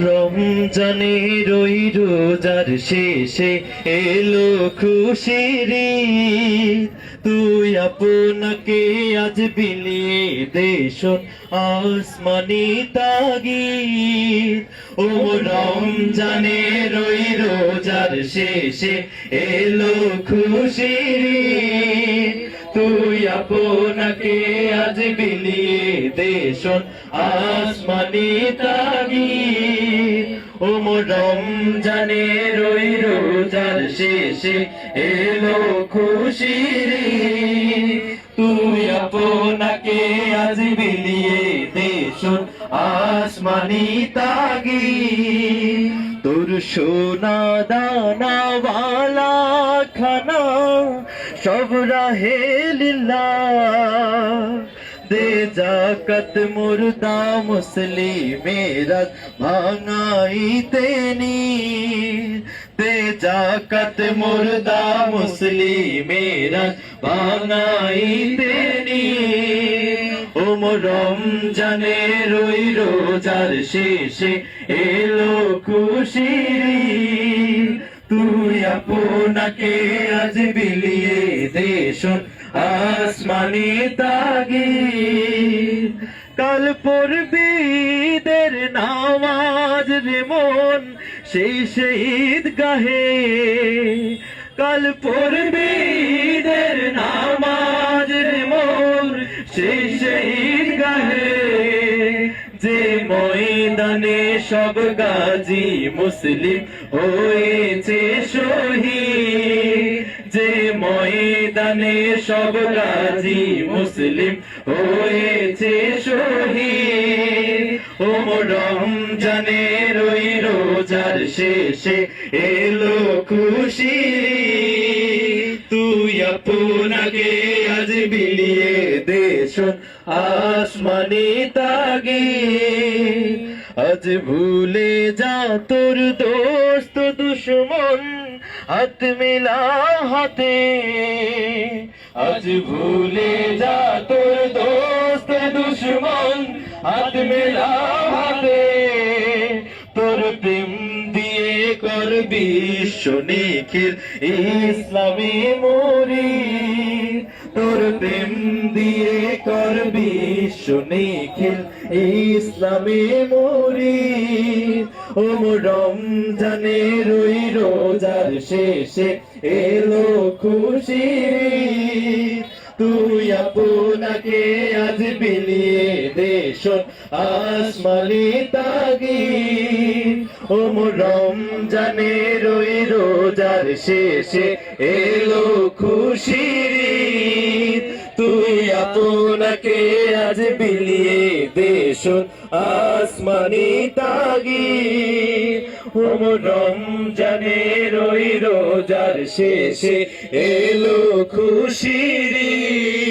রমজানের ওই রোজার শেষে এলো খুশির ঈদ। তুই আপনাকে আজ বিলিয়ে দে শোন আসমানি তাগিদ। ও রমজানের ওই রোজার শেষে এলো খুশির ঈদ। তুই আপনাকে আজ বিলিয়ে দে শোন আসমানি তাগিদ। ও রমজানের ওই রোজার শেষে এলো খুশির ঈদ। তুই আপনাকে আজ বিলিয়ে দে শোন আসমানি তাগিদ। তোর সোনা দানা ওয়ালা খানা সব রাহে লিল্লাহ। দে জাকাত মুর্দা মুসলিমেরা ভাঙাইতে নীর। দে জাকাত মুর্দা মুসলিমেরা ভাঙাইতে নীর। ও রমজানের ওই রোজার শেষে এলো খুশির ঈদ। তুই আপনাকে আজ বিলিয়ে দে শোন আসমানি তাগিদ। কাল পড়বি ঈদের নামাজ রে মন সেই শহীদ গাহে। কাল পড়বি ঈদের নামাজ রে মন সেই শহীদ গাহে। যে ময়দানে সব গাজী মুসলিম হয়েছে শহীদ। যে ময়দানে সব গাজী মুসলিম হয়েছে শহীদ। ও রমজানের ওই রোজার শেষে এলো খুশির ঈদ। তুই আপনাকে আজ বিলিয়ে দে শোন আসমানি তাগিদ। আজ ভুলে যা তোর দোস্ত দুশ্মন হাত মিলা হাতে। আজ ভুলে যা তোর দোস্ত দুশ্মন হাত মিলা হাতে। তোর প্রেম দিয়ে কর বিশ্ব নিখিল ইসলামী মুরিদ। তোর প্রেম দিয়ে কর বিশ্ব নিখিল ইসলামী মুরিদ। ও রমজানের ওই রোজার শেষে এলো খুশির ঈদ। তুই আপনাকে আজ বিলিয়ে দে শোন আসমানি তাগিদ। ও রমজানের ওই রোজার শেষে এলো খুশির ঈদ। তুই আপনাকে আজ বিলিয়ে দে শোন আসমানি তাগিদ। ও রমজানের ওই রোজার শেষে এলো খুশির ঈদ।